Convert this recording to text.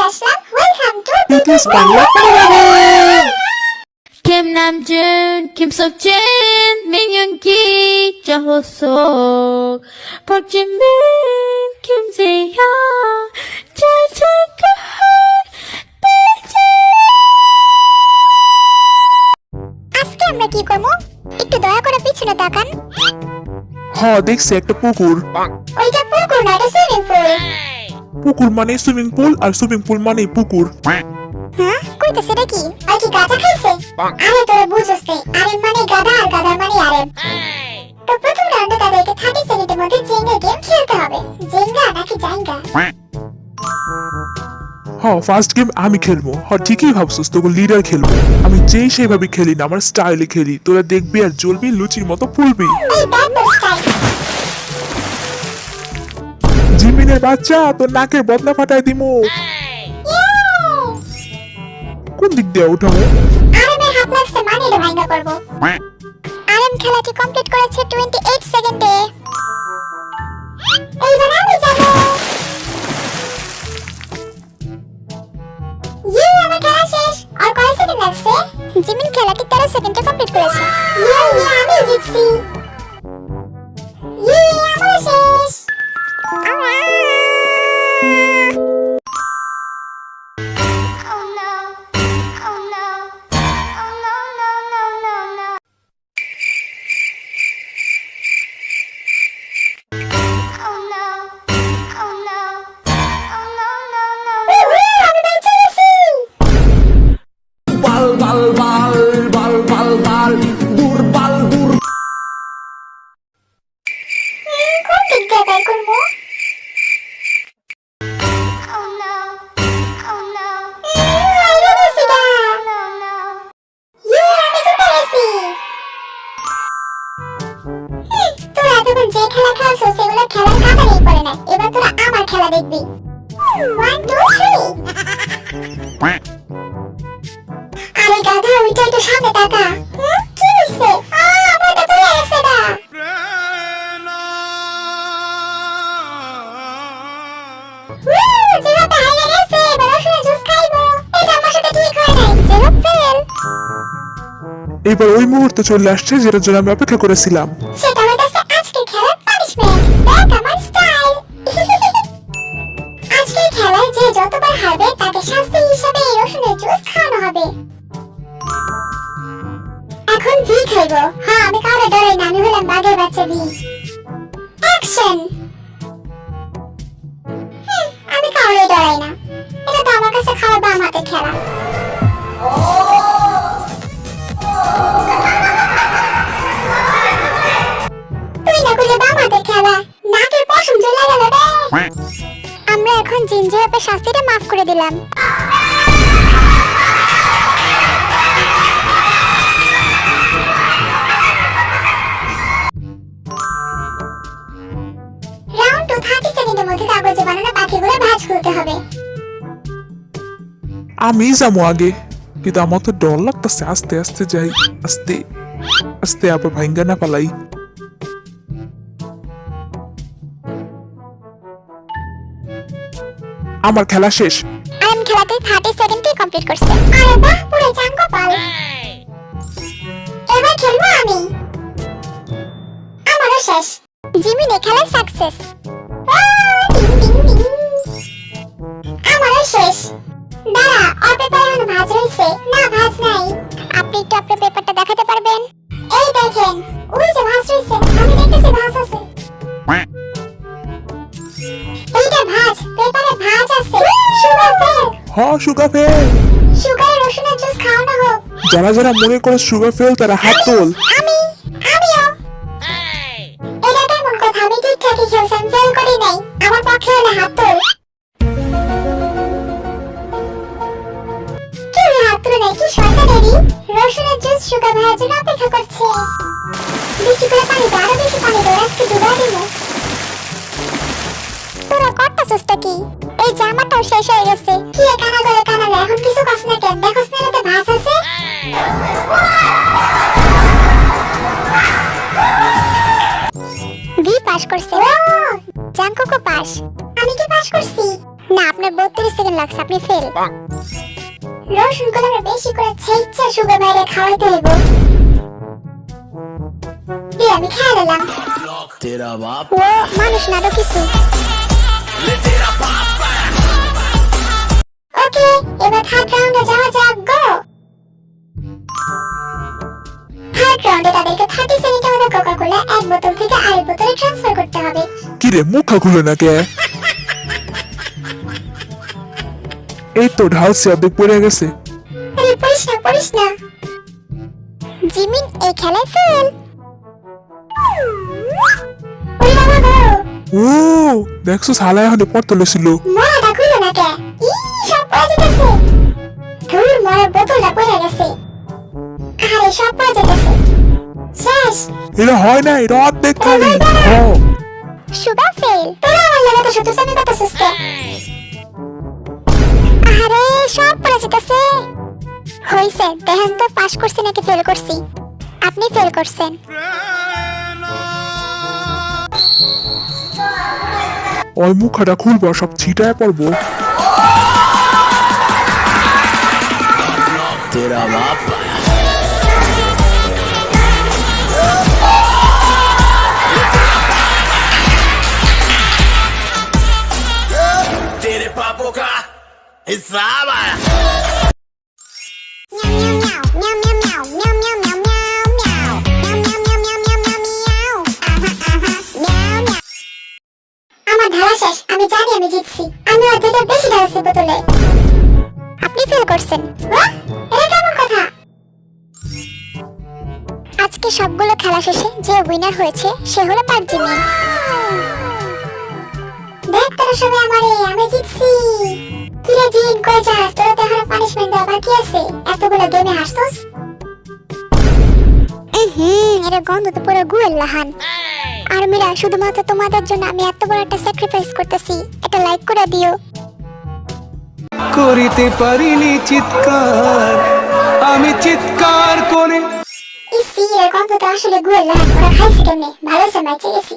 Aslam. Welcome to Biggest Bangla Parade! Kim Namjoon, Kim Seokjin, Min Yoongi, Cha Ho-seok, Park Jimin, Kim Jae-hyun, Cha Jae-kyun, আজকে আমরা কি করব? একটু দয়া করে পিছনে তাকান। হ্যাঁ দেখছি একটা পুকুর। ওইটা পুকুর না, এটা সুইমিং পুল। পুকুর মানে সুইমিং পুল আর সুইমিং পুল মানে পুকুর। হ্যাঁ কইতেছে এটা কি? আর কি গাঁজা খাইছে? আরে তোরা বুঝছস না, আরে মানে গাদা আর গাদা মানে আরে। তো প্রথম রাউন্ডে তাদেরকে 30 সেকেন্ডের মধ্যে জেঙ্গা গেম খেলতে হবে। জেঙ্গা নাকি জাইঙ্গা? হ্যাঁ ফার্স্ট গেম আমি খেলবো। হ্যাঁ ঠিকই ভাবছিস, তোকে লিডার খেলবো। আমি যেই সেইভাবে খেলি না, আমার স্টাইলে খেলি। তোরা দেখবি আর জ্বলবি, লুচির মতো ফুলবি। এই ব্যাড বয় স্টাইল। জিমিনের বাচ্চা, তোর নাকের বদনা ফাটাই দিমু। কোন দিক দিয়ে উঠাবো? আরএমের হাত লাগছে মানে এটা ভাঙা করব। আরএম খেলাটি কমপ্লিট করেছে 28 সেকেন্ডে। এইবার আমি যাব। আমার খেলা শেষ। আর কয় সেকেন্ড লাগছে? জিমিন খেলাটি 13 সেকেন্ডে কমপ্লিট করেছে। আমি জিতছি। আমার শেষ। বাল বাল বাল বাল বাল বাল দুর্বল দুর কোন দিক দিয়ে বের করবো? তোরা এতক্ষণ যে খেলা খেলছো সেগুলো খেলার কাতারেই পড়ে না। এবার তোরা আমার খেলা দেখবি। 1 2 3। আরে গাধা, ওইটা একটু সামনে তাকা। কি হইছে? আমারটা পড়ে গেছে না। জিরাফটা হারিয়ে গেছে। এবার আসলে জুস খাইবো। এটা আমার সাথে ঠিক হয় নাই। Giraffe fail. এবার ওই মুহূর্তে চলে আসছে যেটার জন্য আমি অপেক্ষা করেছিলাম। সেটা হইতাছে আজকের খেলার পানিশমেন্ট। দেখ আমার স্টাইল। আজকের খেলায় যে যতবার হারবে তাকে শাস্তি হিসেবে এই রসুনের জুস খাওয়ানো হবে। এখন ভি খাইবো। হ্যাঁ আমি কাউরে ডরাই না, আমি হলাম বাঘের বাচ্চা ভি। অ্যাকশন। আমি কাউরে ডরাই না। এটা তো আমার কাছে খাওয়ার বাম হাতের খেলা। তুই না করলে বাম হাতের খেলা। নাকের পশম জ্বলে গেল রে। আমরা এখন জিঞ্জিরাপের শাস্তিটা মাফ করে দিলাম। রাউন্ড 2 30 সেকেন্ডের মধ্যে কাগজে বানানো পাখিগুলো ভাঁজ খুলতে হবে। আমি যাবো আগে, কিন্তু আমার তো ডর লাগতেছে। আস্তে আস্তে যাই, আস্তে আস্তে, আবার ভাঙ্গা না পালাই। আমার খেলা শেষ। আরএম খেলাতে 30 সেকেন্ডে কমপ্লিট করছে। আরে বাহ, পুরো জাঙ্গো পাল। এবার খেলবো আমি। আমারও শেষ। জিমিনে খেলায় সাকসেস। আমারও শেষ। দাঁড়া, ওর পেপারে এখন ভাঁজ হয়েছে। না ভাঁজ নাই। আপনি একটু আপনার পেপারটা দেখাতে পারবেন? এই দেখেন, ওই যে ভাঁজ হয়েছে। আমি দেখতেছি ভাঁজ আছে। এইটা ভাঁজ, পেপারে ভাঁজ আছে। Sugar fail. হ্যাঁ সুগার ফেল। সুগার রসুনের জুস খাওয়ানো হোক। যারা যারা মনে করে সুগার ফেল তারা হাত তোল। আমিও। এটা কেমন কথা? আমি ঠিকঠাকই খেলছি, আমি ফেল করি নাই। আমার পক্ষে হলে হাত তোল। কেউ হাত তুলে নাই, কি শয়তানেরই। রসুনের জুস সুগার ভাইয়ের জন্য অপেক্ষা করছে। বেশি করে পানি দাও, আরো বেশি পানি দাও, আজকে ডুবাই দেবো। তোরা করতাছিসটা কি? এই জামাটাও শেষ হয়ে গেছে। কি কানা করে কানালে, এখন কিছু কাজ না কেন? দেখোস না এতে ভাঁজ আছে। ভি পাস করছে। জাঙ্কুকও পাস। আমি কি পাস করছি? না, আপনি আপনার 32 সেকেন্ড লাগছে, আপনি ফেল। রসুন গুলো আমরা বেশি করে ছেইচা সুগার বাইরে খাওয়াইতে হইব। দিয়ে আমি খেয়ে নিলাম। तेरा बाप ও মানুষ না তো কিছু। ওকে, এবার থার্ড রাউন্ডে যাওয়া যাক, গো। থার্ড রাউন্ডে তাদেরকে 30 সেকেন্ডের মধ্যে কোকা-কোলা এক বোতল থেকে আরেক বোতলে ট্রান্সফার করতে হবে। কি রে মুখা খুলে না কে? এই তো ঢালছে, অর্ধেক পড়ে গেছে। আরে পড়িস না। জিমিন এই খেলায় ফেল। ওরে বাবা গো, ও দেখছো সালা এখন পড়তলে ছিল। মরাটা খুলো না কে? সব পড়ে যেতেছে। ধুর, মরার বোতলটা পড়ে গেছে। আরে সব পড়ে যেতেছে। শেষ। এটা হয় না, এটা অর্ধেক খালি। Sugar fail. তোরা আমার লাগে তো শুধু আমি কথা সুস্তে। আরে সব পড়ে যেতেছে। হইছে, দেখেন তো পাস করছি নাকি ফেল করছি। আপনি ফেল করছেন। ওই মুখাটা খুলবো, সব ছিটায় পড়বো। तेरा बाप तेरे पापों का हिसाब आया আমার ধারা শেষ, আমি জানি আমি জিতছি। আমি অর্ধেকের বেশি ঢালছি বোতলে। আপনি ফেল করছেন। এটা কেমন কথা? আজকে সবগুলো খেলা শেষে যে উইনার হয়েছে সে হলো পারজিমিন। দেখ তোরা সবাই আমারে, আমি জিতছি। কিরে জিন, কই যাস? তোরা তো এখনো পানিশমেন্ট দেওয়া বাকি আছে। এতগুলো গেমে হাসছস। এর গন্ধ তো পুরো গুয়ের লাহান। আর মিরা, শুধুমাত্র তোমাদের জন্য আমি এত বড় একটা স্যাক্রিফাইস করতেছি। একটা লাইক করে দিও। করিতে পারিনি চিৎকার, আমি চিৎকার করে। ইসি, এর গন্ধ তো আসলে গুয়ের লাহান। ওরা খাইছে কেমনে? ভালো সময় চেয়েছি।